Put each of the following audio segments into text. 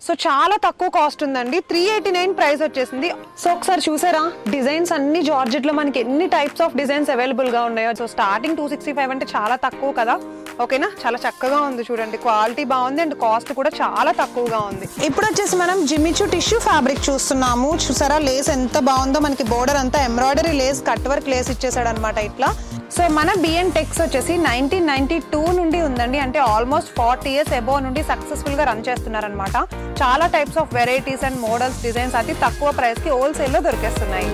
So చాలా తక్కువ cost ఉందండి, 389 ప్రైస్ వచ్చేసింది. సో ఒకసారి చూసారా డిజైన్స్ అన్ని జార్జెట్ లో మనకి ఎన్ని టైప్స్ ఆఫ్ డిజైన్స్ అవైలబుల్ గా ఉన్నాయో. సో స్టార్టింగ్ 265 అంటే చాలా తక్కువ కదా, ఓకేనా. చాలా చక్కగా ఉంది చూడండి, క్వాలిటీ బాగుంది అండ్ కాస్ట్ కూడా చాలా తక్కువగా ఉంది. ఇప్పుడు వచ్చేసి మనం జిమ్మిచూ టిష్యూ ఫ్యాబ్రిక్ చూస్తున్నాము. చూసారా లేస్ ఎంత బాగుందో, మనకి బోర్డర్ అంతా embroidery Lay's, cut work lace ఇచ్చేసాడు అనమాట ఇట్లా. సో మన బిఎన్ టెక్స్ వచ్చేసి 1992 నుండి ఉందండి, అంటే ఆల్మోస్ట్ 40 years అబోవ్ నుండి సక్సెస్ఫుల్ గా రన్ చేస్తున్నారనమాట. చాలా types of varieties and models, designs అతి తక్కువ ప్రైస్ కి హోల్సేల్ లో దొరికేస్తున్నాయి.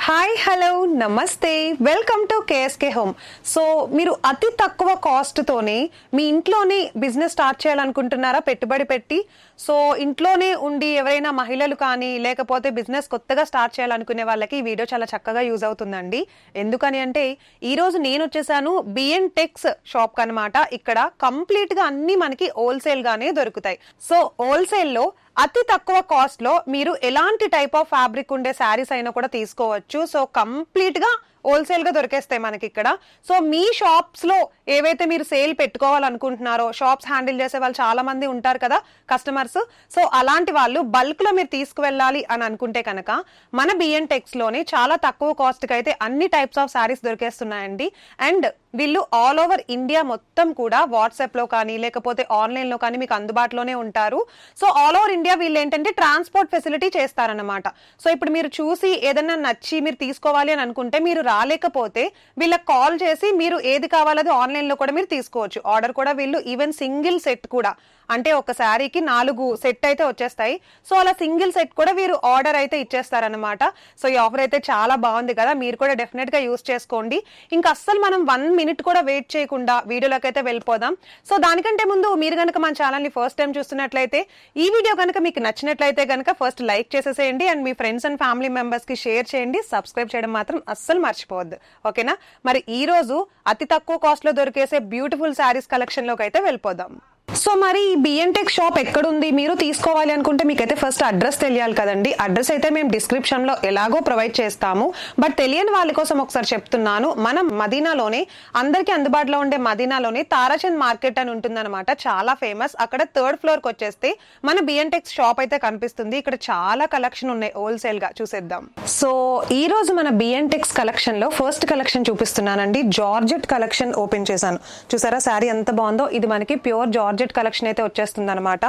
హాయ్, హలో, నమస్తే, welcome to KSK home. So మీరు అతి తక్కువ కాస్ట్తోనే మీ ఇంట్లోనే బిజినెస్ స్టార్ట్ చేయాలనుకుంటున్నారా పెట్టుబడి పెట్టి? సో ఇంట్లోనే ఉండి ఎవరైనా మహిళలు కానీ లేకపోతే బిజినెస్ కొత్తగా స్టార్ట్ చేయాలనుకునే వాళ్ళకి ఈ వీడియో చాలా చక్కగా యూజ్ అవుతుందండి. ఎందుకని అంటే ఈరోజు నేను వచ్చేసాను బిఎన్ టెక్స్ షాప్ అనమాట. ఇక్కడ కంప్లీట్ గా అన్ని మనకి హోల్సేల్ గానే దొరుకుతాయి. సో హోల్సేల్ లో అతి తక్కువ కాస్ట్ లో మీరు ఎలాంటి టైప్ ఆఫ్ ఫ్యాబ్రిక్ ఉండే శారీస్ అయినా కూడా తీసుకోవచ్చు. సో కంప్లీట్ గా హోల్సేల్ గా దొరికేస్తాయి మనకి ఇక్కడ. సో మీ షాప్స్ లో ఏవైతే మీరు సేల్ పెట్టుకోవాలనుకుంటున్నారో, షాప్స్ హ్యాండిల్ చేసే వాళ్ళు చాలా మంది ఉంటారు కదా కస్టమర్స్. సో అలాంటి వాళ్ళు బల్క్ లో మీరు తీసుకువెళ్ళాలి అని అనుకుంటే కనుక మన బిఎన్ టెక్స్ లోనే చాలా తక్కువ కాస్ట్ కి అయితే అన్ని టైప్స్ ఆఫ్ శారీస్ దొరికేస్తున్నాయండి. అండ్ వీళ్ళు ఆల్ ఓవర్ ఇండియా మొత్తం కూడా వాట్సాప్ లో కానీ లేకపోతే ఆన్లైన్ లో కానీ మీకు అందుబాటులోనే ఉంటారు. సో ఆల్ ఓవర్ ఇండియా వీళ్ళు ఏంటంటే ట్రాన్స్పోర్ట్ ఫెసిలిటీ చేస్తారన్నమాట. సో ఇప్పుడు మీరు చూసి ఏదైనా నచ్చి మీరు తీసుకోవాలి అని అనుకుంటే, మీరు రాలేకపోతే వీళ్ళకి కాల్ చేసి మీరు ఏది కావాలది ఆన్లైన్ లో కూడా మీరు తీసుకోవచ్చు. ఆర్డర్ కూడా వీళ్ళు ఈవెన్ సింగిల్ సెట్ కూడా, అంటే ఒక శారీకి 4 సెట్ అయితే వచ్చేస్తాయి. సో అలా సింగిల్ సెట్ కూడా వీరు ఆర్డర్ అయితే ఇచ్చేస్తారనమాట. సో ఈ ఆఫర్ అయితే చాలా బాగుంది కదా, మీరు కూడా డెఫినెట్ గా యూజ్ చేసుకోండి. ఇంకా అస్సలు మనం 1 minute కూడా వెయిట్ చేయకుండా వీడియోలోకి అయితే వెళ్ళిపోదాం. సో దానికంటే ముందు మీరు కనుక మన ఛానల్ ని ఫస్ట్ టైం చూస్తున్నట్లయితే, ఈ వీడియో కనుక మీకు నచ్చినట్లయితే కనుక ఫస్ట్ లైక్ చేసేసేయండి and me friends and family members కి షేర్ చేయండి. సబ్స్క్రైబ్ చేయడం మాత్రం అస్సలు మర్చిపోవద్దు, ఓకేనా. మరి ఈ రోజు అతి తక్కువ కాస్ట్ లో దొరికేసే బ్యూటిఫుల్ శారీస్ కలెక్షన్ లోకి అయితే వెళ్ళిపోదాం. సో మరి బిఎన్ టెక్ షాప్ ఎక్కడుంది, మీరు తీసుకోవాలి అనుకుంటే మీకైతే ఫస్ట్ అడ్రస్ తెలియాలి కదండి. అడ్రస్ అయితే మేము డిస్క్రిప్షన్ లో ఎలాగో ప్రొవైడ్ చేస్తాము, బట్ తెలియని వాళ్ళ కోసం ఒకసారి చెప్తున్నాను. మనం మదీనాలోనే, అందరికీ అందుబాటులో ఉండే మదీనాలోనే తారాచంద్ మార్కెట్ అని ఉంటుందన్నమాట, చాలా ఫేమస్. అక్కడ 3rd floor కి వచ్చేస్తే మన బిఎన్ టెక్ షాప్ అయితే కనిపిస్తుంది. ఇక్కడ చాలా కలెక్షన్ ఉన్నాయి హోల్సేల్ గా, చూసేద్దాం. సో ఈ రోజు మన బిఎన్ టెక్స్ కలెక్షన్ లో ఫస్ట్ కలెక్షన్ చూపిస్తున్నానండి. జార్జెట్ కలెక్షన్ ఓపెన్ చేశాను. చూసారా శారీ ఎంత బాగుందో. ఇది మనకి ప్యూర్ జార్జెట్ కలెక్షన్ అయితే వచ్చేస్తుంది అనమాట.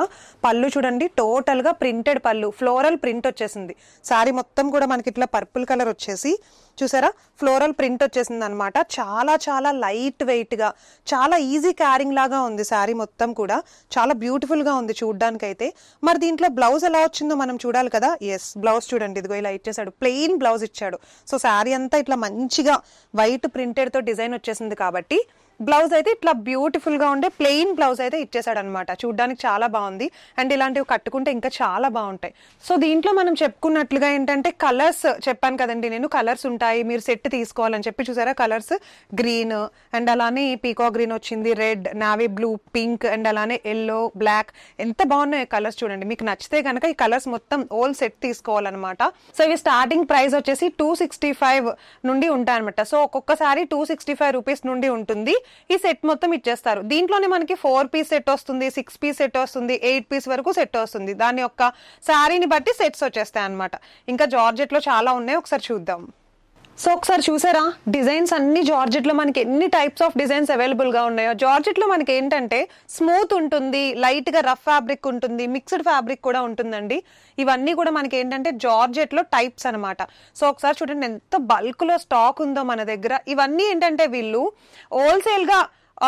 పళ్ళు చూడండి, టోటల్ గా ప్రింటెడ్ పళ్ళు, ఫ్లోరల్ ప్రింట్ వచ్చేసింది. శారీ మొత్తం కూడా మనకి ఇట్లా పర్పుల్ కలర్ వచ్చేసి, చూసారా ఫ్లోరల్ ప్రింట్ వచ్చేసింది అనమాట. చాలా చాలా లైట్ వెయిట్ గా, చాలా ఈజీ క్యారింగ్ లాగా ఉంది శారీ మొత్తం కూడా. చాలా బ్యూటిఫుల్ గా ఉంది చూడడానికి అయితే. మరి దీంట్లో బ్లౌజ్ ఎలా వచ్చిందో మనం చూడాలి కదా. ఎస్, బ్లౌజ్ చూడండి, ఇదిగో ఇలా ఇచ్చేసాడు, ప్లెయిన్ బ్లౌజ్ ఇచ్చాడు. సో శారీ అంతా ఇట్లా మంచిగా వైట్ ప్రింటెడ్ తో డిజైన్ వచ్చేసింది కాబట్టి బ్లౌజ్ అయితే ఇట్లా బ్యూటిఫుల్ గా ఉండే ప్లెయిన్ బ్లౌజ్ అయితే ఇచ్చేసాడు అనమాట. చూడడానికి చాలా బాగుంది అండ్ ఇలాంటివి కట్టుకుంటే ఇంకా చాలా బాగుంటాయి. సో దీంట్లో మనం చెప్పుకున్నట్లుగా ఏంటంటే కలర్స్ చెప్పాను కదండి నేను, కలర్స్ ఉంటాయి, మీరు సెట్ తీసుకోవాలని చెప్పి. చూసారా కలర్స్, గ్రీన్ అండ్ అలానే పీకా గ్రీన్ వచ్చింది, red, navy blue, pink and అలానే ఎల్లో, బ్లాక్, ఎంత బాగున్నాయి కలర్స్ చూడండి. మీకు నచ్చితే కనుక ఈ కలర్స్ మొత్తం హోల్ సెట్ తీసుకోవాలన్నమాట. సో ఇవి స్టార్టింగ్ ప్రైస్ వచ్చేసి 265 నుండి ఉంటాయన్నమాట. సో ఒక్కొక్కసారి 265 రూపీస్ నుండి ఉంటుంది. ఈ సెట్ మొత్తం ఇచ్చేస్తారు. దీంట్లోనే మనకి 4 piece సెట్ వస్తుంది, 6 piece సెట్ వస్తుంది, 8 piece వరకు సెట్ వస్తుంది. దాని యొక్క శారీని బట్టి సెట్స్ వచ్చేస్తాయి అనమాట. ఇంకా జార్జెట్ లో చాలా ఉన్నాయి, ఒకసారి చూద్దాం. సో ఒకసారి చూసారా డిజైన్స్ అన్ని జార్జెట్ లో మనకి ఎన్ని టైప్స్ ఆఫ్ డిజైన్స్ అవైలబుల్ గా ఉన్నాయో. జార్జెట్ లో మనకి ఏంటంటే స్మూత్ ఉంటుంది, లైట్ గా రఫ్ ఫ్యాబ్రిక్ ఉంటుంది, మిక్స్డ్ ఫ్యాబ్రిక్ కూడా ఉంటుందండి. ఇవన్నీ కూడా మనకి ఏంటంటే జార్జెట్ లో టైప్స్ అనమాట. సో ఒకసారి చూడండి ఎంత బల్క్ లో స్టాక్ ఉందో మన దగ్గర. ఇవన్నీ ఏంటంటే వీళ్ళు హోల్సేల్ గా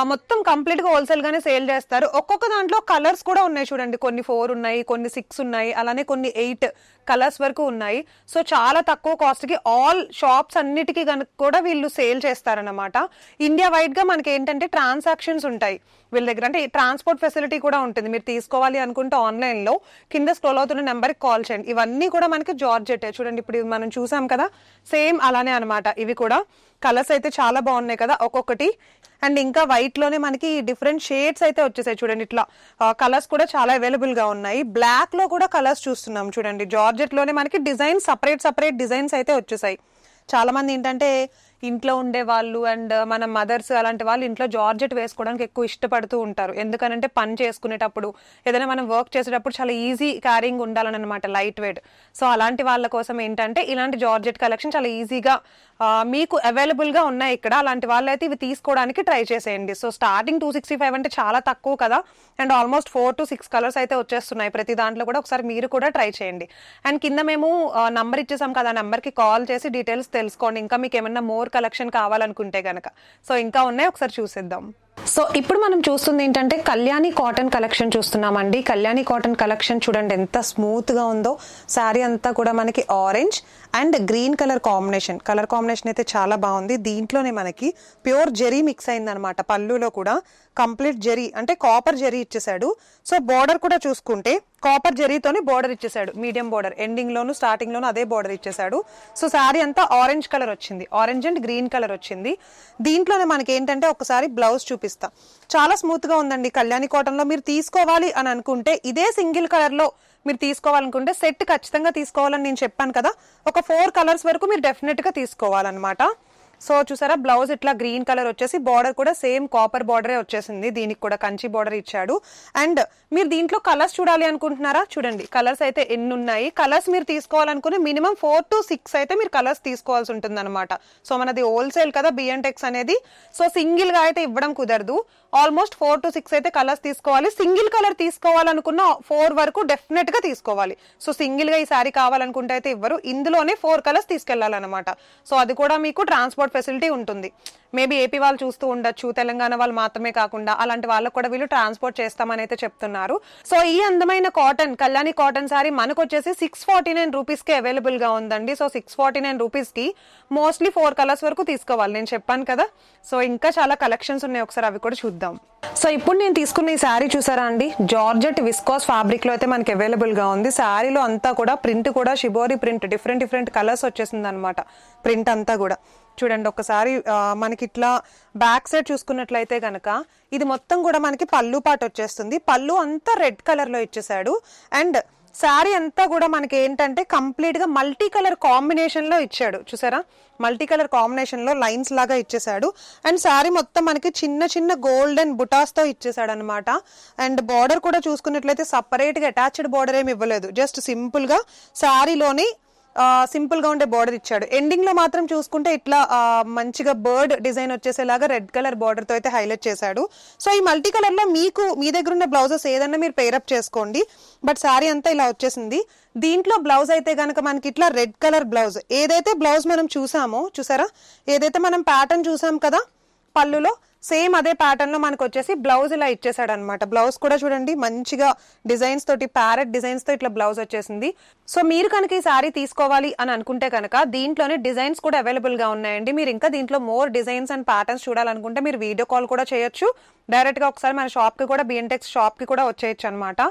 మొత్తం కంప్లీట్ గా హోల్సేల్ గానే సేల్ చేస్తారు. ఒక్కొక్క దాంట్లో కలర్స్ కూడా ఉన్నాయి చూడండి, కొన్ని 4 ఉన్నాయి, కొన్ని 6 ఉన్నాయి, అలానే కొన్ని 8 కలర్స్ వరకు ఉన్నాయి. సో చాలా తక్కువ కాస్ట్ కి ఆల్ షాప్స్ అన్నిటికీ కనుక కూడా వీళ్ళు సేల్ చేస్తారనమాట. ఇండియా వైడ్ గా మనకి ఏంటంటే ట్రాన్సాక్షన్స్ ఉంటాయి వీళ్ళ దగ్గర, అంటే ట్రాన్స్పోర్ట్ ఫెసిలిటీ కూడా ఉంటుంది. మీరు తీసుకోవాలి అనుకుంటే ఆన్లైన్ లో కింద స్క్రోల్ అవుతున్న నెంబర్ కి కాల్ చేయండి. ఇవన్నీ కూడా మనకి జార్జెట్ చూడండి, ఇప్పుడు మనం చూసాం కదా సేమ్ అలానే అనమాట. ఇవి కూడా కలర్స్ అయితే చాలా బాగున్నాయి కదా ఒక్కొక్కటి. అండ్ ఇంకా వైట్ లోనే మనకి డిఫరెంట్ షేడ్స్ అయితే వచ్చేసాయి చూడండి. ఇట్లా కలర్స్ కూడా చాలా అవైలబుల్ గా ఉన్నాయి. బ్లాక్ లో కూడా కలర్స్ చూస్తున్నాం చూడండి. జార్జెట్ లోనే మనకి డిజైన్ సపరేట్ డిజైన్స్ అయితే వచ్చేసాయి. చాలా మంది ఏంటంటే ఇంట్లో ఉండే వాళ్ళు అండ్ మన మదర్స్ అలాంటి వాళ్ళు ఇంట్లో జార్జెట్ వేసుకోవడానికి ఎక్కువ ఇష్టపడుతూ ఉంటారు. ఎందుకనంటే పని చేసుకునేటప్పుడు ఏదైనా మనం వర్క్ చేసేటప్పుడు చాలా ఈజీ క్యారింగ్ ఉండాలని అనమాట, లైట్ వెయిట్. సో అలాంటి వాళ్ళ కోసం ఏంటంటే ఇలాంటి జార్జెట్ కలెక్షన్ చాలా ఈజీగా మీకు అవైలబుల్ గా ఉన్నాయి ఇక్కడ. అలాంటి వాళ్ళు అయితే ఇవి తీసుకోవడానికి ట్రై చేసేయండి. సో స్టార్టింగ్ 265 అంటే చాలా తక్కువ కదా, అండ్ ఆల్మోస్ట్ 4 to 6 కలర్స్ అయితే వచ్చేస్తున్నాయి ప్రతి దాంట్లో కూడా. ఒకసారి మీరు కూడా ట్రై చేయండి. అండ్ కింద మేము నంబర్ ఇచ్చేసాం కదా, నంబర్ కి కాల్ చేసి డీటెయిల్స్ తెలుసుకోండి. ఇంకా మీకు ఏమైనా మోర్ కలెక్షన్ కావాలనుకుంటే గనక. సో ఇంకా ఉన్నాయి, ఒకసారి చూసేద్దాం. సో ఇప్పుడు మనం చూస్తుంది ఏంటంటే కళ్యాణి కాటన్ కలెక్షన్ చూస్తున్నామండి. కళ్యాణి కాటన్ కలెక్షన్ చూడండి ఎంత స్మూత్ గా ఉందో. శారీ అంతా కూడా మనకి orange and green colour combination అయితే చాలా బాగుంది. దీంట్లోనే మనకి ప్యూర్ జెరీ మిక్స్ అయింది అనమాట. పళ్ళులో కూడా కంప్లీట్ జెరీ అంటే కాపర్ జెరీ ఇచ్చేసాడు. సో బోర్డర్ కూడా చూసుకుంటే కాపర్ జెరీతోని బోర్డర్ ఇచ్చేసాడు, మీడియం బోర్డర్. ఎండింగ్ లోను స్టార్టింగ్ లోను అదే బోర్డర్ ఇచ్చేసాడు. సో శారీ అంతా ఆరెంజ్ కలర్ వచ్చింది, ఆరెంజ్ అండ్ గ్రీన్ కలర్ వచ్చింది. దీంట్లోనే మనకి ఏంటంటే ఒకసారి బ్లౌజ్ చూపిస్తా. చాలా స్మూత్ గా ఉందండి. కళ్యాణి కాటన్ లో మీరు తీసుకోవాలి అని అనుకుంటే, ఇదే సింగిల్ కలర్ లో మీరు తీసుకోవాలనుకుంటే సెట్ ఖచ్చితంగా తీసుకోవాలని నేను చెప్పాను కదా, ఒక 4 కలర్స్ వరకు మీరు డెఫినెట్ గా తీసుకోవాలన్నమాట. సో చూసారా, బ్లౌజ్ ఇట్లా గ్రీన్ కలర్ వచ్చేసి బార్డర్ కూడా సేమ్ కాపర్ బార్డరే వచ్చేసింది. దీనికి కూడా కంచి బార్డర్ ఇచ్చాడు. అండ్ మీరు దీంట్లో కలర్స్ చూడాలి అనుకుంటున్నారా, చూడండి కలర్స్ అయితే ఎన్ని ఉన్నాయి. కలర్స్ మీరు తీసుకోవాలనుకుని మినిమం 4 to 6 అయితే మీరు కలర్స్ తీసుకోవాల్సి ఉంటుంది అనమాట. సో మనది హోల్సేల్ కదా బిఎన్టెక్స్ అనేది, సో సింగిల్ గా అయితే ఇవ్వడం కుదరదు. ఆల్మోస్ట్ 4 to 6 అయితే కలర్స్ తీసుకోవాలి. సింగిల్ కలర్ తీసుకోవాలనుకున్న 4 వరకు డెఫినెట్ గా తీసుకోవాలి. సో సింగిల్ గా ఈ సారీ కావాలనుకుంటే అయితే ఇవ్వరు. ఇందులోనే 4 కలర్స్ తీసుకెళ్లాలన్నమాట. సో అది కూడా మీకు ట్రాన్స్పోర్ట్ ఫెసిలిటీ ఉంటుంది. మేబీ ఏపీ వాళ్ళు చూస్తూ ఉండొచ్చు, తెలంగాణ వాళ్ళు మాత్రమే కాకుండా అలాంటి వాళ్ళకు కూడా వీళ్ళు ట్రాన్స్పోర్ట్ చేస్తామని అయితే చెప్తున్నారు. సో ఈ అందమైన కాటన్ కళ్యాణి కాటన్ సారీ మనకు వచ్చేసి 649 రూపీస్ కి అవైలబుల్ గా ఉందండి. సో 649 రూపీస్ కి మోస్ట్లీ 4 కలర్స్ వరకు తీసుకోవాలి, నేను చెప్పాను కదా. సో ఇంకా చాలా కలెక్షన్స్ ఉన్నాయి, ఒకసారి అవి కూడా చూద్దాం. సో ఇప్పుడు నేను తీసుకున్న ఈ శారీ చూసారా అండి, జార్జెట్ విస్కాస్ ఫ్యాబ్రిక్ లో అయితే మనకి అవైలబుల్ గా ఉంది. శారీలో అంతా కూడా ప్రింట్ కూడా షిబోరి ప్రింట్, డిఫరెంట్ కలర్స్ వచ్చేసింది అనమాట. ప్రింట్ అంతా కూడా చూడండి. ఒకసారి మనకి ఇట్లా బ్యాక్ సైడ్ చూసుకున్నట్లయితే గనక ఇది మొత్తం కూడా మనకి పళ్ళు పాటు వచ్చేస్తుంది. పళ్ళు అంతా రెడ్ కలర్ లో ఇచ్చేసాడు. అండ్ శారీ అంతా కూడా మనకి ఏంటంటే కంప్లీట్ గా మల్టీ కలర్ కాంబినేషన్ లో ఇచ్చాడు. చూసారా, మల్టీ కలర్ కాంబినేషన్ లో లైన్స్ లాగా ఇచ్చేసాడు. అండ్ శారీ మొత్తం మనకి చిన్న గోల్డెన్ బుటాస్ తో ఇచ్చేసాడు అనమాట. అండ్ బార్డర్ కూడా చూసుకున్నట్లయితే సపరేట్ గా అటాచ్డ్ బార్డర్ ఏమి ఇవ్వలేదు, జస్ట్ సింపుల్ గా శారీలోని సింపుల్ గా ఉండే బార్డర్ ఇచ్చాడు. ఎండింగ్ లో మాత్రం చూసుకుంటే ఇట్లా మంచిగా బర్డ్ డిజైన్ వచ్చేసేలాగా రెడ్ కలర్ బార్డర్ తో అయితే హైలైట్ చేశాడు. సో ఈ మల్టీ కలర్ లో మీకు మీ దగ్గర ఉన్న బ్లౌజెస్ ఏదన్నా మీరు పేరప్ చేసుకోండి. బట్ శారీ అంతా ఇలా వచ్చేసింది. దీంట్లో బ్లౌజ్ అయితే గనక మనకి ఇట్లా రెడ్ కలర్ బ్లౌజ్, ఏదైతే బ్లౌజ్ మనం చూసామో చూసారా, ఏదైతే మనం ప్యాటర్న్ చూసాం కదా పళ్ళులో, సేమ్ అదే ప్యాటర్న్ లో మనకు వచ్చేసి బ్లౌజ్ ఇలా ఇచ్చేసాడు అనమాట. బ్లౌజ్ కూడా చూడండి మంచిగా డిజైన్స్ తోటి, ప్యారెట్ డిజైన్స్ తో ఇట్లా బ్లౌజ్ వచ్చేసింది. సో మీరు కనుక ఈ సారీ తీసుకోవాలి అని అనుకుంటే కనుక దీంట్లోనే డిజైన్స్ కూడా అవైలబుల్ గా ఉన్నాయండి. మీరు ఇంకా దీంట్లో మోర్ డిజైన్స్ అండ్ ప్యాటర్న్స్ చూడాలనుకుంటే మీరు వీడియో కాల్ కూడా చేయొచ్చు. డైరెక్ట్ గా ఒకసారి మన షాప్ కి కూడా, బిఎన్టెక్స్ షాప్ కి కూడా వచ్చేయచ్చు అనమాట.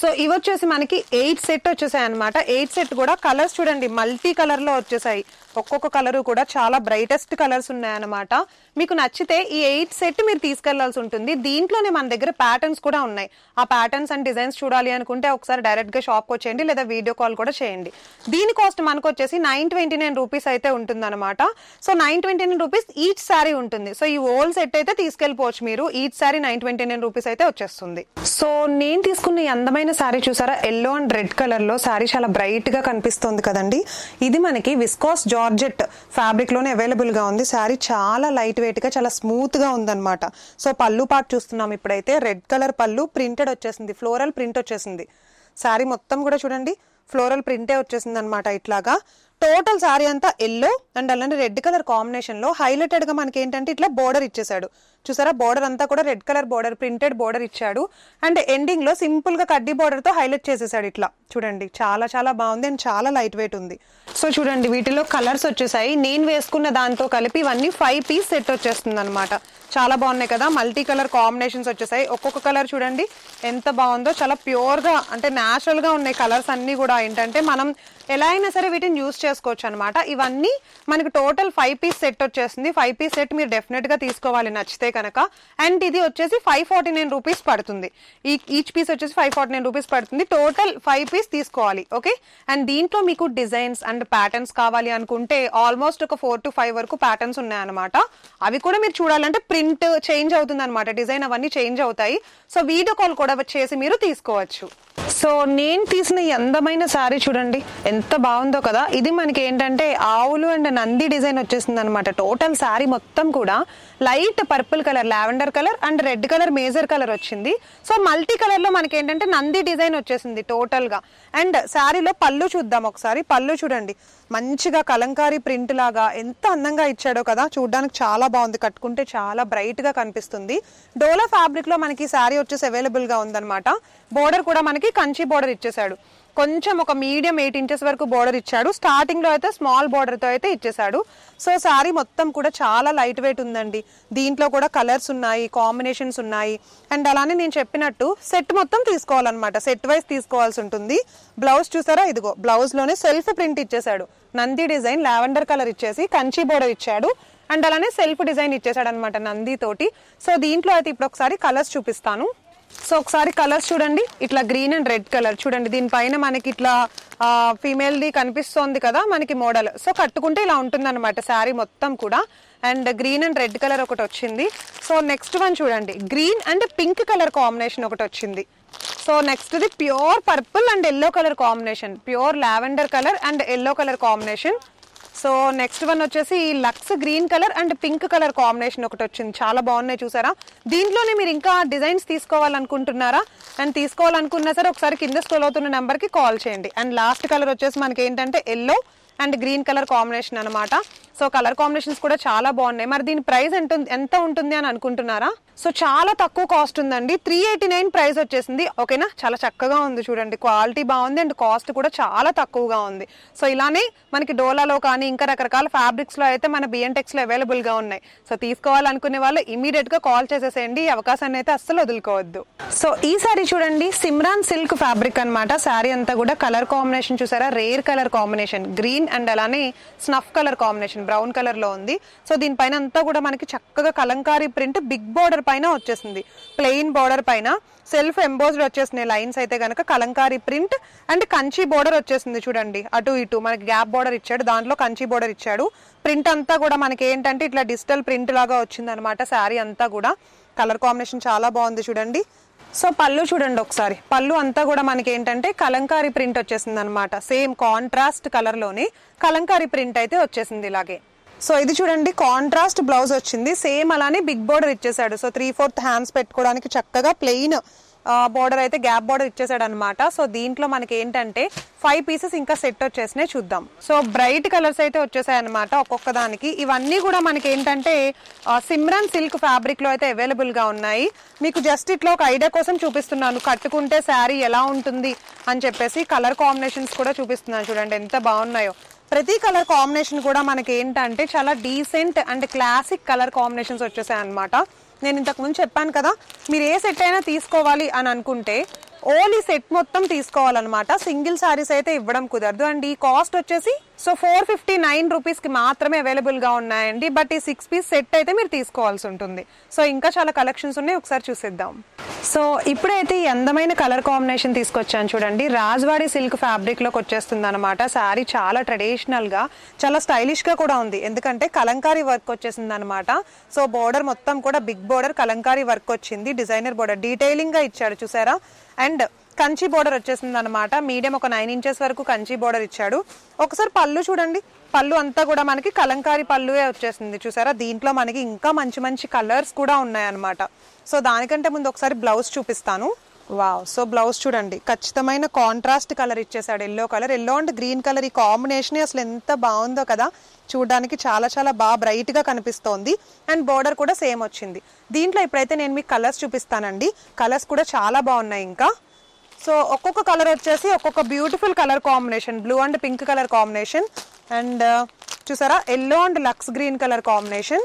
సో ఇవి వచ్చేసి మనకి 8 సెట్ వచ్చేసాయి అనమాట. 8 సెట్ కూడా కలర్స్ చూడండి మల్టీ కలర్ లో వచ్చేసాయి. ఒక్కొక్క కలర్ కూడా చాలా బ్రైటెస్ట్ కలర్స్ ఉన్నాయన్నమాట. మీకు నచ్చితే ఈ 8 సెట్ మీరు తీసుకెళ్లాల్సి ఉంటుంది. దీంట్లోనే మన దగ్గర ప్యాటర్న్స్ కూడా ఉన్నాయి. ఆ ప్యాటర్న్స్ అండ్ డిజైన్స్ చూడాలి అనుకుంటే ఒకసారి డైరెక్ట్ గా షాప్ కి వచ్చేయండి, లేదా వీడియో కాల్ కూడా చేయండి. దీని కాస్ట్ మనకు వచ్చేసి 929 రూపీస్ అయితే ఉంటుంది అనమాట. సో 929 రూపీస్ ఈచ్ సారీ ఉంటుంది. సో ఈ హోల్ సెట్ అయితే తీసుకెళ్లిపోవచ్చు మీరు. ఈచ్ సారీ 929 రూపీస్ అయితే వచ్చేస్తుంది. సో నేను తీసుకున్న ఈ అందమైన సారీ చూసారా, ఎల్లో అండ్ రెడ్ కలర్ లో సారీ చాలా బ్రైట్ గా కనిపిస్తుంది కదండి. ఇది మనకి విస్కాస్ జార్జెట్ ఫ్యాబ్రిక్ లోనే అవైలబుల్ గా ఉంది. సారీ చాలా లైట్ వెయిట్ గా, చాలా స్మూత్ గా ఉందన్నమాట. సో పళ్ళు పార్ట్ చూస్తున్నాం ఇప్పుడైతే. రెడ్ కలర్ పళ్ళు ప్రింటెడ్ వచ్చేసింది, ఫ్లోరల్ ప్రింట్ వచ్చేసింది. సారీ మొత్తం కూడా చూడండి ఫ్లోరల్ ప్రింటే వచ్చేసింది అనమాట ఇట్లాగా. టోటల్ సారీ అంతా ఎల్లో అండ్ అలానే రెడ్ కలర్ కాంబినేషన్ లో హైలైటెడ్ గా మనకి ఏంటంటే ఇట్లా బోర్డర్ ఇచ్చేసాడు. చూసారా, బోర్డర్ అంతా కూడా red colour border, printed border ఇచ్చాడు. అండ్ ఎండింగ్ లో సింపుల్ గా కడ్డీ బోర్డర్ తో హైలైట్ చేసేసాడు ఇట్లా. చూడండి చాలా బాగుంది అండ్ చాలా లైట్ వెయిట్ ఉంది. సో చూడండి వీటిలో కలర్స్ వచ్చేసాయి. నేను వేసుకున్న దాంతో కలిపి ఇవన్నీ 5 పీస్ సెట్ వచ్చేస్తుంది అనమాట. చాలా బాగున్నాయి కదా, మల్టీ కలర్ కాంబినేషన్స్ వచ్చేసాయి. ఒక్కొక్క కలర్ చూడండి ఎంత బాగుందో, చాలా ప్యూర్ గా అంటే న్యాచురల్ గా ఉన్నాయి కలర్స్ అన్ని కూడా. ఏంటంటే మనం ఎలా అయినా సరే వీటిని యూజ్ చేసుకోవచ్చు అనమాట. ఇవన్నీ మనకి టోటల్ 5 పీస్ సెట్ వచ్చేస్తుంది. 5 పీస్ సెట్ మీరు డెఫినెట్ గా తీసుకోవాలి నచ్చితే కనుక. అండ్ ఇది వచ్చేసి 549 రూపీస్ పడుతుంది. ఈచ్ పీస్ వచ్చేసి 549 రూపీస్ పడుతుంది. టోటల్ 5 పీస్ తీసుకోవాలి. ఓకే, అండ్ దీంట్లో మీకు డిజైన్స్ అండ్ ప్యాటర్న్స్ కావాలి అనుకుంటే ఆల్మోస్ట్ ఒక 4 to 5 వరకు ప్యాటర్న్స్ ఉన్నాయన్నమాట. అవి కూడా మీరు చూడాలంటే ప్రింట్ చేంజ్ అవుతుంది అనమాట, డిజైన్ అవన్నీ చేంజ్ అవుతాయి. సో వీడియో కాల్ కూడా చేసి మీరు తీసుకోవచ్చు. సో నేను తీసిన ఈ అందమైన శారీ చూడండి ఎంత బాగుందో కదా. ఇది మనకి ఏంటంటే ఆవులు అండ్ నంది డిజైన్ వచ్చేసింది అనమాట. టోటల్ శారీ మొత్తం కూడా light purple colour, lavender colour and red colour major colour వచ్చింది. సో మల్టీ కలర్ లో మనకి ఏంటంటే నంది డిజైన్ వచ్చేసింది టోటల్ గా. అండ్ శారీలో పళ్ళు చూద్దాం ఒకసారి. పళ్ళు చూడండి మంచిగా కలంకారీ ప్రింట్ లాగా ఎంత అందంగా ఇచ్చాడో కదా, చూడడానికి చాలా బాగుంది, కట్టుకుంటే చాలా బ్రైట్ గా కనిపిస్తుంది. డోలా ఫ్యాబ్రిక్ లో మనకి శారీ వచ్చేసి అవైలబుల్ గా ఉందన్నమాట. బోర్డర్ కూడా మనకి కంచి బోర్డర్ ఇచ్చేసాడు. కొంచెం ఒక మీడియం 8 inches వరకు బోర్డర్ ఇచ్చాడు. స్టార్టింగ్ లో అయితే స్మాల్ బోర్డర్ తో అయితే ఇచ్చేసాడు. సో శారీ మొత్తం కూడా చాలా లైట్ వెయిట్ ఉందండి. దీంట్లో కూడా కలర్స్ ఉన్నాయి, కాంబినేషన్స్ ఉన్నాయి. అండ్ అలానే నేను చెప్పినట్టు సెట్ మొత్తం తీసుకోవాలన్నమాట, సెట్ వైజ్ తీసుకోవాల్సి ఉంటుంది. బ్లౌజ్ చూసారా, ఇదిగో బ్లౌజ్ లోనే సెల్ఫ్ ప్రింట్ ఇచ్చేసాడు. నంది డిజైన్ లావెండర్ కలర్ ఇచ్చేసి కంచి బోర్డర్ ఇచ్చాడు. అండ్ అలానే సెల్ఫ్ డిజైన్ ఇచ్చేసాడు అనమాట నంది తోటి. సో దీంట్లో అయితే ఇప్పుడు ఒకసారి కలర్స్ చూపిస్తాను. సో ఒకసారి కలర్స్ చూడండి, ఇట్లా గ్రీన్ అండ్ రెడ్ కలర్ చూడండి. దీనిపైన మనకి ఇట్లా ఫీమేల్ ది కనిపిస్తోంది కదా మనకి మోడల్. సో కట్టుకుంటే ఇలా ఉంటుంది అనమాట శారీ మొత్తం కూడా. And green and red colour ఒకటి వచ్చింది. సో నెక్స్ట్ వన్ చూడండి, green and pink colour combination ఒకటి వచ్చింది. So next the pure purple and yellow colour combination, pure lavender colour and yellow colour combination. So next one వచ్చేసి lux green colour and pink colour combination ఒకటి వచ్చింది. చాలా బాగున్నాయి చూసారా. దీంట్లోనే మీరు ఇంకా డిజైన్స్ తీసుకోవాలనుకుంటున్నారా అండ్ తీసుకోవాలనుకున్నా సరే ఒకసారి కింద స్క్రోల్ అవుతున్న నెంబర్ కి కాల్ చేయండి. అండ్ లాస్ట్ కలర్ వచ్చేసి మనకి ఏంటంటే yellow and green colour combination అనమాట. సో కలర్ కాంబినేషన్స్ కూడా చాలా బాగున్నాయి. మరి దీని ప్రైస్ ఎంత ఉంటుంది అని అనుకుంటున్నారా? సో చాలా తక్కువ కాస్ట్ ఉందండి, 389 ప్రైస్ వచ్చేసింది. ఓకేనా, చాలా చక్కగా ఉంది చూడండి, క్వాలిటీ బాగుంది అండ్ కాస్ట్ కూడా చాలా తక్కువగా ఉంది. సో ఇలానే మనకి డోలాలో కానీ ఇంకా రకరకాల ఫ్యాబ్రిక్స్ లో అయితే మన బిఎన్టెక్స్ లో అవైలబుల్ గా ఉన్నాయి. సో తీసుకోవాలనుకునే వాళ్ళు ఇమీడియట్ గా కాల్ చేసేసేయండి, ఈ అవకాశాన్ని అయితే అస్సలు వదులుకోవద్దు. సో ఈ సారీ చూడండి, సిమ్రాన్ సిల్క్ ఫ్యాబ్రిక్ అనమాట. శారీ అంతా కూడా కలర్ కాంబినేషన్ చూసారా, rare colour combination, green and అలానే snuff colour combination brown colour లో ఉంది. సో దీనిపైన అంతా కూడా మనకి చక్కగా కలంకారీ ప్రింట్ బిగ్ బోర్డర్ పైన వచ్చేసింది. ప్లెయిన్ బోర్డర్ పైన సెల్ఫ్ ఎంబోజ్డ్ వచ్చేసినాయి లైన్స్ అయితే కనుక, Kalamkari print and Kanchi border వచ్చేసింది చూడండి. అటు ఇటు మనకి గ్యాప్ బోర్డర్ ఇచ్చాడు, దాంట్లో కంచి బోర్డర్ ఇచ్చాడు. ప్రింట్ అంతా కూడా మనకి ఏంటంటే ఇట్లా డిజిటల్ ప్రింట్ లాగా వచ్చింది అనమాట. శారీ అంతా కూడా కలర్ కాంబినేషన్ చాలా బాగుంది చూడండి. సో పళ్ళు చూడండి ఒకసారి, పళ్ళు అంతా కూడా మనకి ఏంటంటే కలంకారీ ప్రింట్ వచ్చేసింది అనమాట. సేమ్ కాంట్రాస్ట్ కలర్ లోనే కలంకారీ ప్రింట్ అయితే వచ్చేసింది ఇలాగే. సో ఇది చూడండి కాంట్రాస్ట్ బ్లౌజ్ వచ్చింది, సేమ్ అలానే బిగ్ బోర్డర్ ఇచ్చేసాడు. సో 3/4 హ్యాండ్స్ పెట్టుకోవడానికి చక్కగా ప్లెయిన్ బోర్డర్ అయితే గ్యాప్ బోర్డర్ ఇచ్చేసాడు అనమాట. సో దీంట్లో మనకి ఏంటంటే 5 పీసెస్ ఇంకా సెట్ వచ్చేసినాయి, చూద్దాం. సో బ్రైట్ కలర్స్ అయితే వచ్చేసాయి అనమాట ఒక్కొక్క దానికి. ఇవన్నీ కూడా మనకి ఏంటంటే సిమ్రాన్ సిల్క్ ఫ్యాబ్రిక్ లో అయితే అవైలబుల్ గా ఉన్నాయి. మీకు జస్ట్ ఇట్లా ఒక ఐడియా కోసం చూపిస్తున్నాను, కట్టుకుంటే శారీ ఎలా ఉంటుంది అని చెప్పేసి. కలర్ కాంబినేషన్స్ కూడా చూపిస్తున్నాను చూడండి ఎంత బాగున్నాయో. ప్రతి కలర్ కాంబినేషన్ కూడా మనకి ఏంటంటే చాలా decent and classic colour combinations వచ్చేసాయి అనమాట. నేను ఇంతకు ముందు చెప్పాను కదా, మీరు ఏ సెట్ అయినా తీసుకోవాలి అని అనుకుంటే ఓన్లీ సెట్ మొత్తం తీసుకోవాలన్నమాట, సింగిల్ సారీస్ అయితే ఇవ్వడం కుదరదు. అండ్ ఈ కాస్ట్ వచ్చేసి సో 459 రూపీస్ కి మాత్రమే అవైలబుల్ గా ఉన్నాయండి. బట్ ఈ 6 పీస్ సెట్ అయితే మీరు తీసుకోవాల్సి ఉంటుంది. సో ఇంకా చాలా కలెక్షన్స్ ఉన్నాయి, ఒకసారి చూసేద్దాం. సో ఇప్పుడైతే ఈ అందమైన కలర్ కాంబినేషన్ తీసుకొచ్చాను చూడండి, రాజ్వాడి సిల్క్ ఫ్యాబ్రిక్ లోకి వచ్చేస్తుంది అనమాట. శారీ చాలా ట్రెడిషనల్ గా చాలా స్టైలిష్ గా కూడా ఉంది, ఎందుకంటే కలంకారీ వర్క్ వచ్చేసింది అనమాట. సో బోర్డర్ మొత్తం కూడా బిగ్ బోర్డర్ కలంకారీ వర్క్ వచ్చింది, డిజైనర్ బోర్డర్ డీటెయిలింగ్ గా ఇచ్చాడు చూసారా. అండ్ కంచి బోర్డర్ వచ్చేసింది అనమాట, మీడియం ఒక 9 inches వరకు కంచి బోర్డర్ ఇచ్చాడు. ఒకసారి పళ్ళు చూడండి, పళ్ళు అంతా కూడా మనకి కలంకారీ పళ్ళువే వచ్చేసింది చూసారా. దీంట్లో మనకి ఇంకా మంచి మంచి కలర్స్ కూడా ఉన్నాయన్నమాట. సో దానికంటే ముందు ఒకసారి బ్లౌజ్ చూపిస్తాను. వావ్, సో బ్లౌజ్ చూడండి ఖచ్చితమైన కాంట్రాస్ట్ కలర్ ఇచ్చేసాడు, yellow colour, yellow and green colour. ఈ కాంబినేషన్ అసలు ఎంత బాగుందో కదా, చూడడానికి చాలా చాలా బాగా బ్రైట్ గా కనిపిస్తోంది. అండ్ బోర్డర్ కూడా సేమ్ వచ్చింది. దీంట్లో ఇప్పుడైతే నేను మీకు కలర్స్ చూపిస్తానండి, కలర్స్ కూడా చాలా బాగున్నాయి. ఇంకా సో ఒక్కొక్క కలర్ వచ్చేసి ఒక్కొక్క beautiful colour combination, blue and pink colour combination. And చూసారా yellow and lux green colour combination.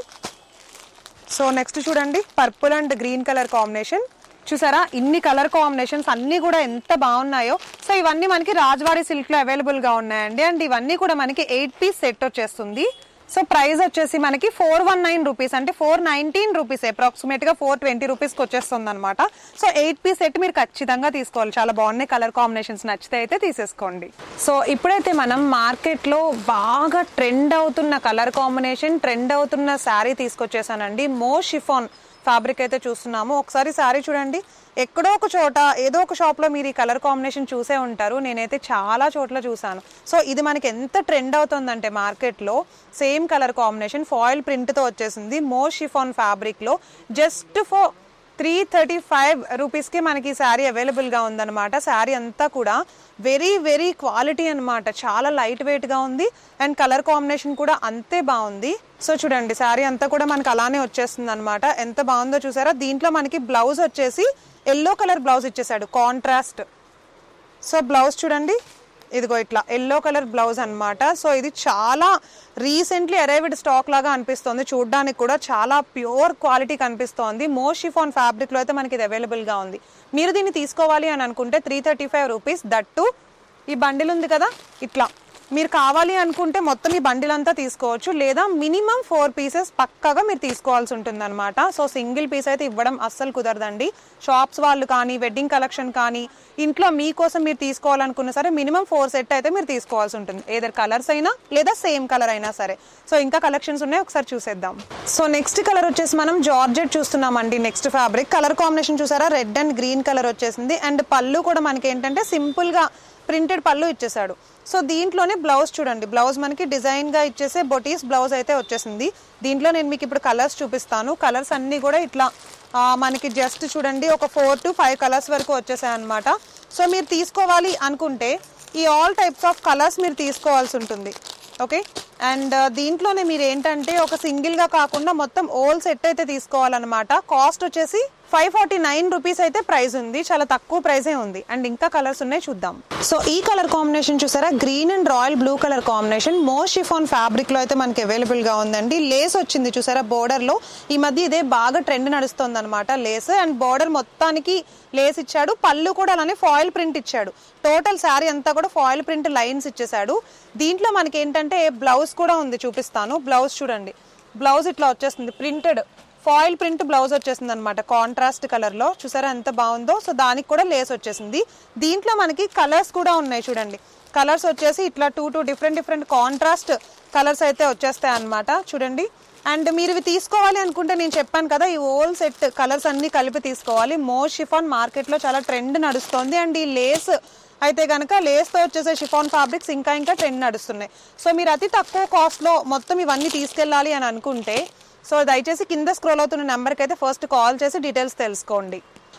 So next చూడండి purple and green colour combination. చూసారా ఇన్ని కలర్ కాంబినేషన్స్ అన్ని కూడా ఎంత బాగున్నాయో. సో ఇవన్నీ మనకి రాజ్వాడి సిల్క్ లో అవైలబుల్ గా ఉన్నాయండి. అండ్ ఇవన్నీ కూడా మనకి 8 పీస్ సెట్ వచ్చేస్తుంది. సో ప్రైస్ వచ్చేసి మనకి 419 రూపీస్, అంటే 419 రూపీస్, అప్రాక్సిమేట్ గా 420 రూపీస్కి వచ్చేస్తుంది అనమాట. సో 8 పీస్ సెట్ మీరు ఖచ్చితంగా తీసుకోవాలి. చాలా బాగున్నాయి కలర్ కాంబినేషన్స్, నచ్చితే అయితే తీసేసుకోండి. సో ఇప్పుడైతే మనం మార్కెట్ లో బాగా ట్రెండ్ అవుతున్న కలర్ కాంబినేషన్, ట్రెండ్ అవుతున్న శారీ తీసుకొచ్చేసానండి. మో షిఫాన్ ఫ్యాబ్రిక్ అయితే చూస్తున్నాము. ఒకసారి శారీ చూడండి. ఎక్కడో ఒక చోట ఏదో ఒక షాప్ లో మీరు ఈ కలర్ కాంబినేషన్ చూసే ఉంటారు. నేనైతే చాలా చోట్ల చూసాను. సో ఇది మనకి ఎంత ట్రెండ్ అవుతుందంటే మార్కెట్ లో same colour combination foil print తో వచ్చేసింది. మో షిఫాన్ ఫ్యాబ్రిక్ లో జస్ట్ ఫర్ 335 రూపీస్కి మనకి శారీ అవైలబుల్గా ఉందన్నమాట. శారీ అంతా కూడా వెరీ వెరీ క్వాలిటీ అనమాట. చాలా లైట్ వెయిట్గా ఉంది అండ్ కలర్ కాంబినేషన్ కూడా అంతే బాగుంది. సో చూడండి శారీ అంతా కూడా మనకి అలానే వచ్చేస్తుంది అనమాట. ఎంత బాగుందో చూసారా. దీంట్లో మనకి బ్లౌజ్ వచ్చేసి ఎల్లో కలర్ బ్లౌజ్ ఇచ్చేసాడు, కాంట్రాస్ట్. సో బ్లౌజ్ చూడండి, ఇదిగో ఇట్లా ఎల్లో కలర్ బ్లౌజ్ అనమాట. సో ఇది చాలా రీసెంట్లీ అరైవ్డ్ స్టాక్ లాగా అనిపిస్తుంది. చూడడానికి కూడా చాలా ప్యూర్ క్వాలిటీ కనిపిస్తోంది. మో షిఫాన్ ఫ్యాబ్రిక్ లో అయితే మనకి ఇది అవైలబుల్ గా ఉంది. మీరు దీన్ని తీసుకోవాలి అని అనుకుంటే 335 రూపీస్. దట్టు ఈ బండిల్ ఉంది కదా, ఇట్లా మీరు కావాలి అనుకుంటే మొత్తం ఈ బండిల్ అంతా తీసుకోవచ్చు, లేదా మినిమం 4 పీసెస్ పక్కాగా మీరు తీసుకోవాల్సి ఉంటుంది అనమాట. సో సింగిల్ పీస్ అయితే ఇవ్వడం అస్సలు కుదరదండి. షాప్స్ వాళ్ళు కానీ, వెడ్డింగ్ కలెక్షన్ కానీ, ఇంట్లో మీకోసం మీరు తీసుకోవాలనుకున్నా సరే మినిమం 4 సెట్ అయితే మీరు తీసుకోవాల్సి ఉంటుంది. ఏదర్ కలర్స్ అయినా లేదా సేమ్ కలర్ అయినా సరే. సో ఇంకా కలెక్షన్స్ ఉన్నాయి, ఒకసారి చూసేద్దాం. సో నెక్స్ట్ కలర్ వచ్చేసి మనం జార్జెట్ చూస్తున్నామండి. నెక్స్ట్ ఫ్యాబ్రిక్ కలర్ కాంబినేషన్ చూసారా, రెడ్ అండ్ గ్రీన్ కలర్ వచ్చేసింది. అండ్ పళ్ళు కూడా మనకి ఏంటంటే సింపుల్ గా ప్రింటెడ్ పళ్ళు ఇచ్చేసాడు. సో దీంట్లోనే బ్లౌజ్ చూడండి, బ్లౌజ్ మనకి డిజైన్ గా ఇచ్చేసే బొటీస్ బ్లౌజ్ అయితే వచ్చేసింది. దీంట్లో నేను మీకు ఇప్పుడు కలర్స్ చూపిస్తాను. కలర్స్ అన్ని కూడా ఇట్లా మనకి జస్ట్ చూడండి ఒక 4 to 5 కలర్స్ వరకు వచ్చేసాయి అనమాట. సో మీరు తీసుకోవాలి అనుకుంటే ఈ ఆల్ టైప్స్ ఆఫ్ కలర్స్ మీరు తీసుకోవాల్సి ఉంటుంది. ఓకే, అండ్ దీంట్లోనే మీరు ఏంటంటే ఒక సింగిల్ గా కాకుండా మొత్తం ఓల్ సెట్ అయితే తీసుకోవాలన్నమాట. కాస్ట్ వచ్చేసి 549 రూపీస్ అయితే ప్రైస్ ఉంది, చాలా తక్కువ ప్రైజే ఉంది. అండ్ ఇంకా కలర్స్ ఉన్నాయి, చూద్దాం. సో ఈ కలర్ కాంబినేషన్ చూసారా, green and royal blue colour combination. మో షిఫాన్ ఫ్యాబ్రిక్ లో అయితే మనకి అవైలబుల్ గా ఉందండి. లేస్ వచ్చింది చూసారా బోర్డర్ లో. ఈ మధ్య ఇదే బాగా ట్రెండ్ నడుస్తుంది అనమాట, లేస్. అండ్ బోర్డర్ మొత్తానికి లేస్ ఇచ్చాడు, పళ్ళు కూడా అలానే ఫాయిల్ ప్రింట్ ఇచ్చాడు. టోటల్ శారీ అంతా కూడా ఫాయిల్ ప్రింట్ లైన్స్ ఇచ్చేసాడు. దీంట్లో మనకి ఏంటంటే బ్లౌజ్ కూడా ఉంది, చూపిస్తాను. బ్లౌజ్ చూడండి, బ్లౌజ్ ఇట్లా వచ్చేస్తుంది, ప్రింటెడ్ ఫాయిల్ ప్రింట్ బ్లౌజ్ వచ్చేసింది అనమాట, కాంట్రాస్ట్ కలర్ లో. చూసారా ఎంత బాగుందో. సో దానికి కూడా లేస్ వచ్చేసింది. దీంట్లో మనకి కలర్స్ కూడా ఉన్నాయి చూడండి. కలర్స్ వచ్చేసి ఇట్లా 2 డిఫరెంట్ కాంట్రాస్ట్ కలర్స్ అయితే వచ్చేస్తాయి అనమాట. చూడండి. అండ్ మీరు ఇవి తీసుకోవాలి అనుకుంటే నేను చెప్పాను కదా, ఈ ఓల్ సెట్ కలర్స్ అన్ని కలిపి తీసుకోవాలి. మో షిఫాన్ మార్కెట్ లో చాలా ట్రెండ్ నడుస్తుంది. అండ్ ఈ లేస్ అయితే కనుక లేస్తో వచ్చేసే షిఫాన్ ఫ్యాబ్రిక్స్ ఇంకా ట్రెండ్ నడుస్తున్నాయి. సో మీరు అతి తక్కువ కాస్ట్లో మొత్తం ఇవన్నీ తీసుకెళ్ళాలి అని అనుకుంటే సో దయచేసి కింద స్క్రోల్ అవుతున్న నెంబర్కి అయితే ఫస్ట్ కాల్ చేసి డీటెయిల్స్ తెలుసుకోండి.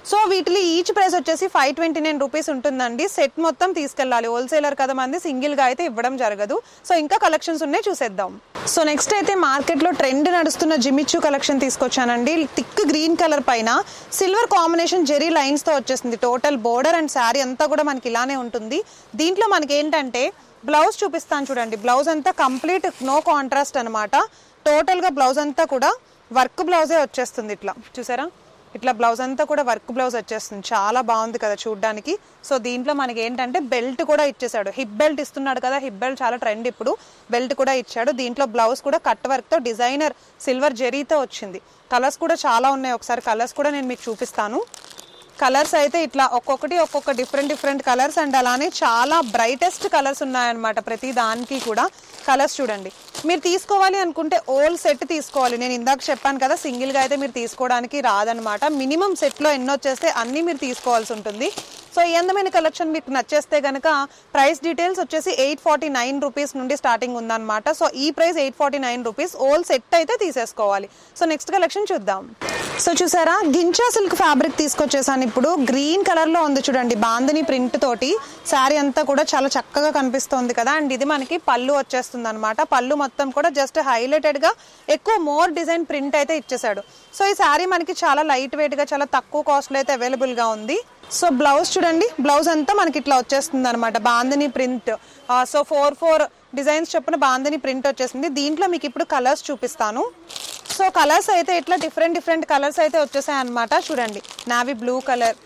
సో వీటిలో ఈచ్ ప్రైస్ వచ్చేసి 529 రూపీస్ ఉంటుందండి. సెట్ మొత్తం తీసుకెళ్ళాలి, హోల్సేలర్ కదా మంది, సింగిల్ గా అయితే ఇవ్వడం జరగదు. సో ఇంకా కలెక్షన్స్ ఉన్నాయి, చూసేద్దాం. సో నెక్స్ట్ అయితే మార్కెట్ లో ట్రెండ్ నడుస్తున్న జిమిచ్చు కలెక్షన్ తీసుకొచ్చానండి. థిక్ గ్రీన్ కలర్ పైన సిల్వర్ కాంబినేషన్ జెరీ లైన్స్ తో వచ్చేసింది. టోటల్ బోర్డర్ అండ్ శారీ అంతా కూడా మనకి ఇలానే ఉంటుంది. దీంట్లో మనకి ఏంటంటే బ్లౌజ్ చూపిస్తాను చూడండి. బ్లౌజ్ అంతా కంప్లీట్ నో కాంట్రాస్ట్ అనమాట. టోటల్ గా బ్లౌజ్ అంతా కూడా వర్క్ బ్లౌజే వచ్చేస్తుంది. ఇట్లా చూసారా, ఇట్లా బ్లౌజ్ అంతా కూడా వర్క్ బ్లౌజ్ వచ్చేస్తుంది. చాలా బాగుంది కదా చూడడానికి. సో దీంట్లో మనకి ఏంటంటే బెల్ట్ కూడా ఇచ్చేసాడు. హిప్ బెల్ట్ ఇస్తున్నాడు కదా, హిప్ బెల్ట్ చాలా ట్రెండ్ ఇప్పుడు. బెల్ట్ కూడా ఇచ్చాడు. దీంట్లో బ్లౌజ్ కూడా కట్ వర్క్ తో డిజైనర్ సిల్వర్ జెరీతో వచ్చింది. కలర్స్ కూడా చాలా ఉన్నాయి, ఒకసారి కలర్స్ కూడా నేను మీకు చూపిస్తాను. కలర్స్ అయితే ఇట్లా ఒక్కొక్క డిఫరెంట్ కలర్స్. అండ్ అలానే చాలా బ్రైటెస్ట్ కలర్స్ ఉన్నాయన్నమాట ప్రతి దానికి కూడా. కలర్స్ చూడండి. మీరు తీసుకోవాలి అనుకుంటే ఓల్ సెట్ తీసుకోవాలి. నేను ఇందాక చెప్పాను కదా, సింగిల్ గా అయితే మీరు తీసుకోవడానికి రాదనమాట. మినిమం సెట్ లో ఎన్ని వచ్చేస్తే అన్ని మీరు తీసుకోవాల్సి ఉంటుంది. సో ఈ అందమైన కలెక్షన్ మీకు నచ్చేస్తే గనక ప్రైస్ డీటెయిల్స్ వచ్చేసి 849 రూపీస్ నుండి స్టార్టింగ్ ఉందన్నమాట. సో ఈ ప్రైస్ 849 రూపీస్, ఓల్ సెట్ అయితే తీసేసుకోవాలి. సో నెక్స్ట్ కలెక్షన్ చూద్దాం. సో చూసారా, గించా సిల్క్ ఫ్యాబ్రిక్ తీసుకొచ్చేసాను. ఇప్పుడు గ్రీన్ కలర్ లో ఉంది చూడండి, బాందిని ప్రింట్ తోటి శారీ అంతా కూడా చాలా చక్కగా కనిపిస్తోంది కదా. అండ్ ఇది మనకి పళ్ళు వచ్చేస్తుంది అనమాట. పళ్ళు మొత్తం కూడా జస్ట్ హైలైటెడ్ గా ఎక్కువ మోర్ డిజైన్ ప్రింట్ అయితే ఇచ్చేసాడు. సో ఈ శారీ మనకి చాలా లైట్ వెయిట్ గా చాలా తక్కువ కాస్ట్ లో అయితే అవైలబుల్ గా ఉంది. సో బ్లౌజ్ చూడండి, బ్లౌజ్ అంతా మనకి ఇట్లా వచ్చేస్తుంది అనమాట, బాందిని ప్రింట్. సో 4 డిజైన్స్ చొప్పున బాందిని ప్రింట్ వచ్చేసింది. దీంట్లో మీకు ఇప్పుడు కలర్స్ చూపిస్తాను. సో కలర్స్ అయితే ఇట్లా డిఫరెంట్ కలర్స్ అయితే వచ్చేసాయి అనమాట. చూడండి, నావీ బ్లూ కలర్,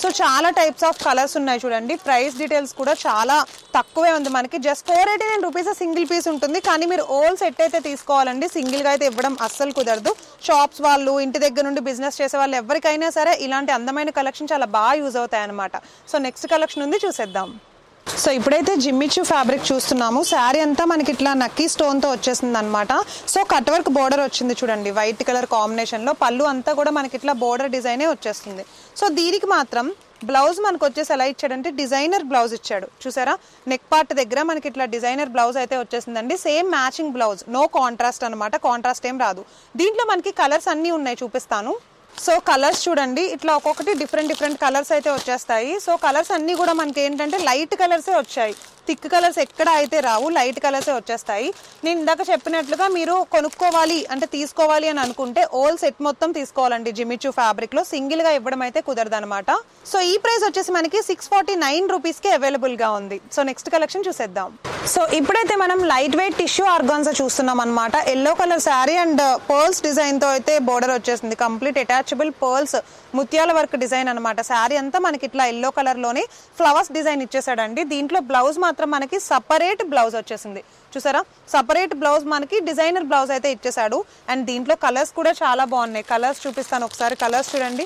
సో చాలా టైప్స్ ఆఫ్ కలర్స్ ఉన్నాయి చూడండి. ప్రైస్ డీటెయిల్స్ కూడా చాలా తక్కువే ఉంది మనకి. జస్ట్ 489 రూపీస్ సింగిల్ పీస్ ఉంటుంది. కానీ మీరు ఓల్ సెట్ అయితే తీసుకోవాలండి, సింగిల్ గా అయితే ఇవ్వడం అస్సలు కుదరదు. షాప్స్ వాళ్ళు, ఇంటి దగ్గర నుండి బిజినెస్ చేసే వాళ్ళు ఎవరికైనా సరే ఇలాంటి అందమైన కలెక్షన్ చాలా బాగా యూజ్ అవుతాయి అనమాట. సో నెక్స్ట్ కలెక్షన్ ఉంది, చూసేద్దాం. సో ఇప్పుడైతే జిమ్మిచూ ఫ్యాబ్రిక్ చూస్తున్నాము. శారీ అంతా మనకి ఇట్లా నక్కీ స్టోన్ తో వచ్చేసింది అనమాట. సో కట్ వర్క్ బోర్డర్ వచ్చింది చూడండి, వైట్ కలర్ కాంబినేషన్ లో. పళ్ళు అంతా కూడా మనకి ఇట్లా బోర్డర్ డిజైనే వచ్చేస్తుంది. సో దీనికి మాత్రం బ్లౌజ్ మనకు వచ్చేసి ఎలా ఇచ్చాడంటే డిజైనర్ బ్లౌజ్ ఇచ్చాడు. చూసారా, నెక్ పార్ట్ దగ్గర మనకి ఇట్లా డిజైనర్ బ్లౌజ్ అయితే వచ్చేసిందండి. Same matching blouse, no contrast అనమాట. కాంట్రాస్ట్ ఏం రాదు. దీంట్లో మనకి కలర్స్ అన్ని ఉన్నాయి, చూపిస్తాను. సో కలర్స్ చూడండి, ఇట్లా ఒక్కొక్కటి డిఫరెంట్ కలర్స్ అయితే వచ్చేస్తాయి. సో కలర్స్ అన్ని కూడా మనకి ఏంటంటే లైట్ కలర్సే వచ్చాయి. థిక్ కలర్స్ ఎక్కడ అయితే రావు, లైట్ కలర్సే వచ్చేస్తాయి. నేను ఇందాక చెప్పినట్లుగా మీరు కొనుక్కోవాలి అంటే తీసుకోవాలి అని అనుకుంటే ఓల్ సెట్ మొత్తం తీసుకోవాలండి. జిమ్మిచూ ఫ్యాబ్రిక్ లో సింగిల్ గా ఇవ్వడం అయితే కుదరదు అనమాట. సో ఈ ప్రైస్ వచ్చేసి మనకి 649 రూపీస్ కి అవైలబుల్ గా ఉంది. సో నెక్స్ట్ కలెక్షన్ చూసేద్దాం. సో ఇప్పుడైతే మనం లైట్ వెయిట్ టిష్యూ ఆర్గాన్జా చూస్తున్నాం అనమాట. Yellow colour sari and pearls design తో అయితే బోర్డర్ వచ్చేసింది. కంప్లీట్ అటాచబుల్ పర్ల్స్ ముత్యాల వర్క్ డిజైన్ అనమాట. శారీ అంతా మనకి ఇట్లా ఎల్లో కలర్ లోనే ఫ్లవర్స్ డిజైన్ ఇచ్చేసాడండి. దీంట్లో బ్లౌజ్ మాత్రం మనకి సపరేట్ బ్లౌజ్ వచ్చేసింది. చూసారా, సపరేట్ బ్లౌజ్ మనకి డిజైనర్ బ్లౌజ్ అయితే ఇచ్చేసాడు. అండ్ దీంట్లో కలర్స్ కూడా చాలా బాగున్నాయి. కలర్స్ చూపిస్తాను ఒకసారి. కలర్స్ చూడండి,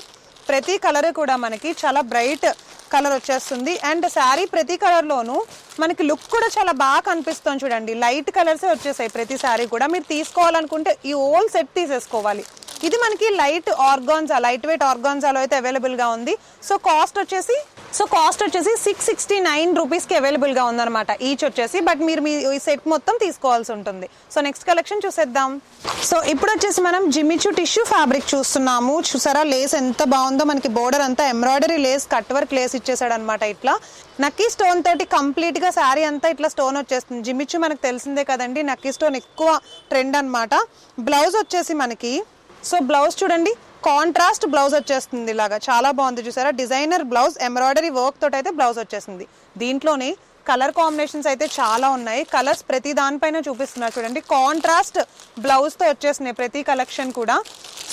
ప్రతి కలర్ కూడా మనకి చాలా బ్రైట్ కలర్ వచ్చేస్తుంది. అండ్ శారీ ప్రతి కలర్ లోను మనకి లుక్ కూడా చాలా బాగా కనిపిస్తుంది చూడండి. లైట్ కలర్సే వచ్చేసాయి ప్రతి శారీ కూడా. మీరు తీసుకోవాలనుకుంటే ఈ ఓల్ సెట్ తీసేసుకోవాలి. ఇది మనకి లైట్ ఆర్గాన్జా, లైట్ వెయిట్ ఆర్గాన్జాలో అయితే అవైలబుల్ గా ఉంది. సో కాస్ట్ వచ్చేసి 669 రూపీస్ కి అవైలబుల్ గా ఉందన్నమాట ఈచ్ వచ్చేసి. బట్ మీరు మీ ఈ సెట్ మొత్తం తీసుకోవాల్సి ఉంటుంది. సో నెక్స్ట్ కలెక్షన్ చూసేద్దాం. సో ఇప్పుడు వచ్చేసి మనం జిమ్మిచూ టిష్యూ ఫ్యాబ్రిక్ చూస్తున్నాము. చూసారా, లేస్ ఎంత బాగుందో. మనకి బోర్డర్ అంతా embroidery Lay's, cut work lace ఇచ్చేసాడు అనమాట. ఇట్లా నక్కీ స్టోన్ తోటి కంప్లీట్ గా శారీ అంతా ఇట్లా స్టోన్ వచ్చేస్తుంది. జిమ్మిచూ మనకు తెలిసిందే కదండి, నక్కీ స్టోన్ ఎక్కువ ట్రెండ్ అనమాట. బ్లౌజ్ వచ్చేసి మనకి, సో బ్లౌజ్ చూడండి, కాంట్రాస్ట్ బ్లౌజ్ వచ్చేస్తుంది. ఇలాగా చాలా బాగుంది. చూసారా, డిజైనర్ బ్లౌజ్, ఎంబ్రాయిడరీ వర్క్ తోటి అయితే బ్లౌజ్ వచ్చేసింది. దీంట్లోనే కలర్ కాంబినేషన్స్ అయితే చాలా ఉన్నాయి. కలర్స్ ప్రతి దానిపైన చూపిస్తున్నారు చూడండి. కాంట్రాస్ట్ బ్లౌజ్ తో వచ్చేసినాయి ప్రతి కలెక్షన్ కూడా.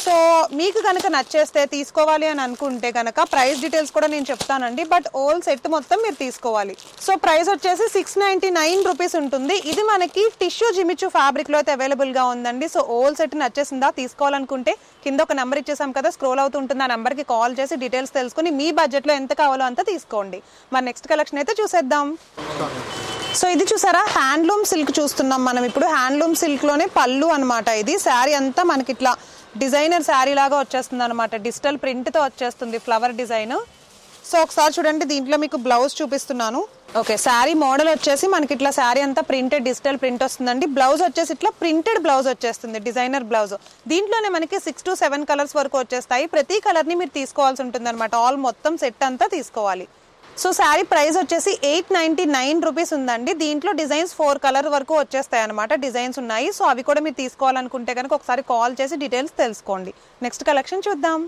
సో మీకు కనుక నచ్చేస్తే తీసుకోవాలి అని అనుకుంటే కనుక ప్రైస్ డీటెయిల్స్ కూడా నేను చెప్తానండి. బట్ ఓల్ సెట్ మొత్తం మీరు తీసుకోవాలి. సో ప్రైస్ వచ్చేసి 699 రూపీస్ ఉంటుంది. ఇది మనకి టిష్యూ జిమ్మిచూ ఫ్యాబ్రిక్ లో అయితే అవైలబుల్ గా ఉందండి. సో ఓల్ సెట్ నచ్చేసిందా, తీసుకోవాలనుకుంటే కింద ఒక నెంబర్ ఇచ్చేసాం కదా, స్క్రోల్ అవుతూ ఉంటుంది. ఆ నెంబర్ కి కాల్ చేసి డీటెయిల్స్ తెలుసుకుని మీ బడ్జెట్ లో ఎంత కావాలో అంత తీసుకోండి. మరి నెక్స్ట్ కలెక్షన్ అయితే చూసేద్దాం. సో ఇది చూసారా, హ్యాండ్లూమ్ సిల్క్ చూస్తున్నాం మనం ఇప్పుడు. హ్యాండ్లూమ్ సిల్క్ లోనే పళ్ళు అనమాట. ఇది శారీ అంతా మనకి ఇట్లా డిజైనర్ శారీ లాగా వచ్చేస్తుంది అనమాట. డిజిటల్ ప్రింట్ తో వచ్చేస్తుంది ఫ్లవర్ డిజైన్. సో ఒకసారి చూడండి, దీంట్లో మీకు బ్లౌజ్ చూపిస్తున్నాను. ఓకే, శారీ మోడల్ వచ్చేసి మనకి ఇట్లా శారీ అంతా ప్రింటెడ్ డిజిటల్ ప్రింట్ వస్తుందండి. బ్లౌజ్ వచ్చేసి ఇట్లా ప్రింటెడ్ బ్లౌజ్ వచ్చేస్తుంది, డిజైనర్ బ్లౌజ్. దీంట్లోనే మనకి 6 to 7 కలర్స్ వరకు వచ్చేస్తాయి. ప్రతి కలర్ ని మీరు తీసుకోవాల్సి ఉంటుంది అనమాట. ఆల్ మొత్తం సెట్ అంతా తీసుకోవాలి. సో శారీ ప్రైస్ వచ్చేసి 899 రూపీస్ ఉందండి. దీంట్లో డిజైన్స్ 4 కలర్ వరకు వచ్చేస్తాయి అనమాట. డిజైన్స్ ఉన్నాయి. సో అవి కూడా మీరు తీసుకోవాలనుకుంటే కనుక ఒకసారి కాల్ చేసి డీటెయిల్స్ తెలుసుకోండి. నెక్స్ట్ కలెక్షన్ చూద్దాం.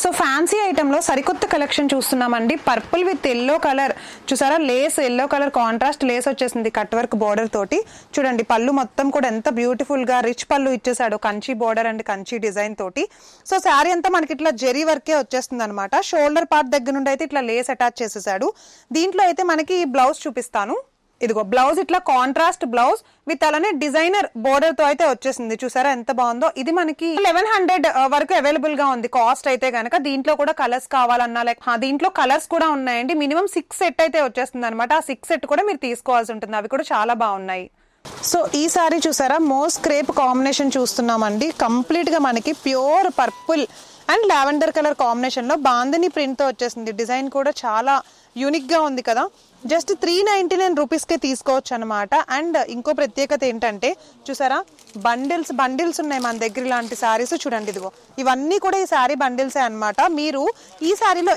సో ఫ్యాన్సీ ఐటమ్ లో సరికొత్త కలెక్షన్ చూస్తున్నామండి. Purple with yellow colour. చూసారా, lace yellow colour contrast lace వచ్చేసింది కట్ వర్క్ బోర్డర్ తోటి. చూడండి, పళ్ళు మొత్తం కూడా ఎంత బ్యూటిఫుల్ గా రిచ్ పళ్ళు ఇచ్చేసాడు, Kanchi border and Kanchi design తోటి. సో శారీ అంతా మనకి ఇట్లా జెరీ వర్కే వచ్చేస్తుంది అనమాట. షోల్డర్ పార్ట్ దగ్గర నుండి అయితే ఇట్లా లేస్ అటాచ్ చేసేసాడు. దీంట్లో అయితే మనకి బ్లౌజ్ చూపిస్తాను. ఇదిగో బ్లౌజ్ ఇట్లా కాంట్రాస్ట్ బ్లౌజ్ విత్ అలానే డిజైనర్ బోర్డర్ తో అయితే వచ్చేసింది. చూసారా ఎంత బాగుందో. ఇది మనకి 1100 వరకు అవైలబుల్ గా ఉంది కాస్ట్ అయితే గనక. దీంట్లో కూడా కలర్స్ కావాలన్నా లైక్ దీంట్లో కలర్స్ కూడా ఉన్నాయండి. మినిమం 6 సెట్ అయితే వచ్చేస్తుంది అనమాట. ఆ 6 సెట్ కూడా మీరు తీసుకోవాల్సి ఉంటుంది. అవి కూడా చాలా బాగున్నాయి. సో ఈ సారీ చూసారా, మోస్ క్రేప్ కాంబినేషన్ చూస్తున్నామండి. కంప్లీట్ గా మనకి pure purple and lavender colour combination లో బాందిని ప్రింట్ తో వచ్చేసింది. డిజైన్ కూడా చాలా యూనిక్ గా ఉంది కదా. జస్ట్ 399 రూపీస్ కే తీసుకోవచ్చు అనమాట. అండ్ ఇంకో ప్రత్యేకత ఏంటంటే చూసారా, బండిల్స్ ఉన్నాయి మన దగ్గర ఇలాంటి శారీస్. చూడండి, ఇదిగో ఇవన్నీ కూడా ఈ శారీ బండిల్సే అనమాట. మీరు ఈ శారీలో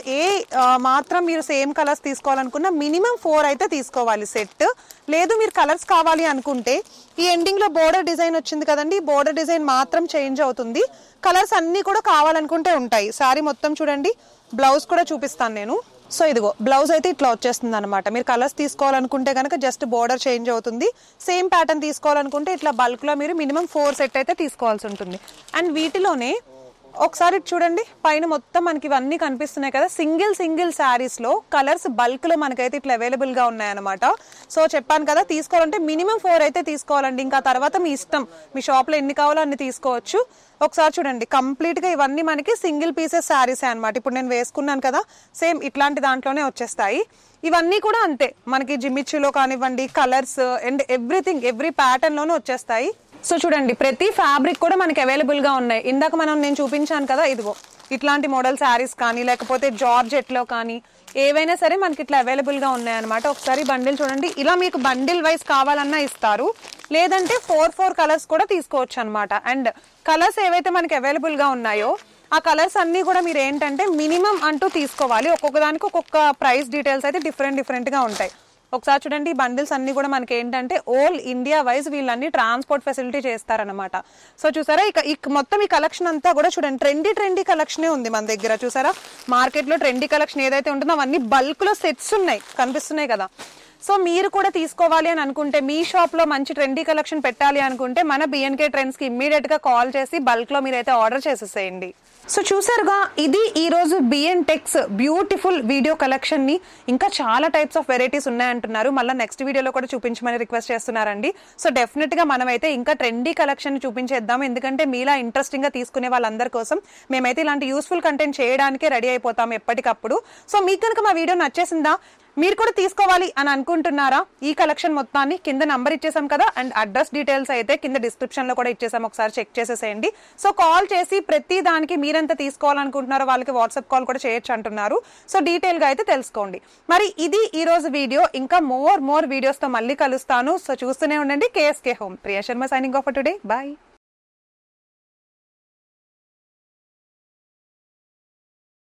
మాత్రం మీరు సేమ్ కలర్స్ తీసుకోవాలనుకున్న మినిమం 4 అయితే తీసుకోవాలి సెట్. లేదు మీరు కలర్స్ కావాలి అనుకుంటే ఈ ఎండింగ్ లో బోర్డర్ డిజైన్ వచ్చింది కదండి, బోర్డర్ డిజైన్ మాత్రం చేంజ్ అవుతుంది. కలర్స్ అన్ని కూడా కావాలనుకుంటే ఉంటాయి. శారీ మొత్తం చూడండి. బ్లౌజ్ కూడా చూపిస్తాను నేను. సో ఇదిగో బ్లౌజ్ అయితే ఇట్లా వచ్చేస్తుంది అనమాట. మీరు కలర్స్ తీసుకోవాలనుకుంటే కనుక జస్ట్ బోర్డర్ చేంజ్ అవుతుంది. సేమ్ ప్యాటర్న్ తీసుకోవాలనుకుంటే ఇట్లా బల్క్ లో మీరు మినిమం 4 సెట్ అయితే తీసుకోవాల్సి ఉంటుంది. అండ్ వీటిలోనే ఒకసారి చూడండి, పైన మొత్తం మనకి ఇవన్నీ కనిపిస్తున్నాయి కదా, సింగిల్ శారీస్ లో కలర్స్ బల్క్ లో మనకైతే ఇట్లా అవైలబుల్ గా ఉన్నాయన్నమాట. సో చెప్పాను కదా, తీసుకోవాలంటే మినిమం 4 అయితే తీసుకోవాలండి. ఇంకా తర్వాత మీ ఇష్టం, మీ షాప్ లో ఎన్ని కావాలో అన్ని తీసుకోవచ్చు. ఒకసారి చూడండి, కంప్లీట్ గా ఇవన్నీ మనకి సింగిల్ పీసెస్ శారీస్ అన్నమాట. ఇప్పుడు నేను వేసుకున్నాను కదా, సేమ్ ఇట్లాంటి దాంట్లోనే వచ్చేస్తాయి. ఇవన్నీ కూడా అంతే, మనకి జిమ్మిచ్చులో కానివ్వండి, colours and everything every pattern లోనే వచ్చేస్తాయి. సో చూడండి, ప్రతి ఫ్యాబ్రిక్ కూడా మనకి అవైలబుల్ గా ఉన్నాయి. ఇందాక నేను చూపించాను కదా, ఇదిగో ఇట్లాంటి మోడల్ శారీస్ కానీ లేకపోతే జార్జెట్ లో కానీ ఏవైనా సరే మనకి ఇట్లా అవైలబుల్ గా ఉన్నాయన్నమాట. ఒకసారి బండిల్ చూడండి, ఇలా మీకు బండిల్ వైజ్ కావాలన్నా ఇస్తారు, లేదంటే 4 కలర్స్ కూడా తీసుకోవచ్చు అనమాట. అండ్ కలర్స్ ఏవైతే మనకి అవైలబుల్ గా ఉన్నాయో ఆ కలర్స్ అన్ని కూడా మీరు ఏంటంటే మినిమం అంటూ తీసుకోవాలి. ఒక్కొక్క దానికి ఒక్కొక్క ప్రైస్ డీటెయిల్స్ అయితే డిఫరెంట్ గా ఉంటాయి. ఒకసారి చూడండి, ఈ బండిల్స్ అన్ని కూడా మనకి ఏంటంటే ఆల్ ఇండియా వైజ్ వీళ్ళన్ని ట్రాన్స్పోర్ట్ ఫెసిలిటీ చేస్తారనమాట. సో చూసారా, ఇక మొత్తం ఈ కలెక్షన్ అంతా కూడా చూడండి, ట్రెండీ కలెక్షనే ఉంది మన దగ్గర. చూసారా, మార్కెట్ లో ట్రెండీ కలెక్షన్ ఏదైతే ఉంటుందో అవన్నీ బల్క్ లో సెట్స్ ఉన్నాయి, కనిపిస్తున్నాయి కదా. సో మీరు కూడా తీసుకోవాలి అని అనుకుంటే, మీ షాప్ లో మంచి ట్రెండీ కలెక్షన్ పెట్టాలి అనుకుంటే మన బిఎన్కే ట్రెండ్స్ కి ఇమ్మీడియట్ గా కాల్ చేసి బల్క్ లో మీరైతే ఆర్డర్ చేసేసేయండి. సో చూసారుగా, ఇది ఈ రోజు బిఎన్ టెక్స్ బ్యూటిఫుల్ వీడియో కలెక్షన్ ని. ఇంకా చాలా టైప్స్ ఆఫ్ వెరైటీస్ ఉన్నాయంటున్నారు, మళ్ళీ నెక్స్ట్ వీడియోలో కూడా చూపించమని రిక్వెస్ట్ చేస్తున్నారండి. సో డెఫినెట్ గా మనమైతే ఇంకా ట్రెండీ కలెక్షన్ చూపించేద్దాం, ఎందుకంటే మీలా ఇంట్రెస్టింగ్ గా తీసుకునే వాళ్ళందరి కోసం మేమైతే ఇలాంటి యూస్ఫుల్ కంటెంట్ చేయడానికే రెడీ అయిపోతాం ఎప్పటికప్పుడు. సో మీకు కనుక మా వీడియో నచ్చేసిందా, మీరు కూడా తీసుకోవాలి అని అనుకుంటున్నారా, ఈ కలెక్షన్ మొత్తాన్ని కింద నంబర్ ఇచ్చేసాం కదా, అండ్ అడ్రస్ డీటెయిల్స్ అయితే కింద డిస్క్రిప్షన్ లో కూడా ఇచ్చేసాం, ఒకసారి చెక్ చేసేసేయండి. సో కాల్ చేసి ప్రతి దానికి మీరెంత తీసుకోవాలనుకుంటున్నారో వాళ్ళకి వాట్సాప్ కాల్ కూడా చేయొచ్చు అంటున్నారు. సో డీటెయిల్ గా అయితే తెలుసుకోండి. మరి ఇది ఈ రోజు వీడియో, ఇంకా మోర్ వీడియోస్ తో మళ్ళీ కలుస్తాను. సో చూస్తూనే ఉండండి K S K home. Priya Sharma signing off for today. Bye.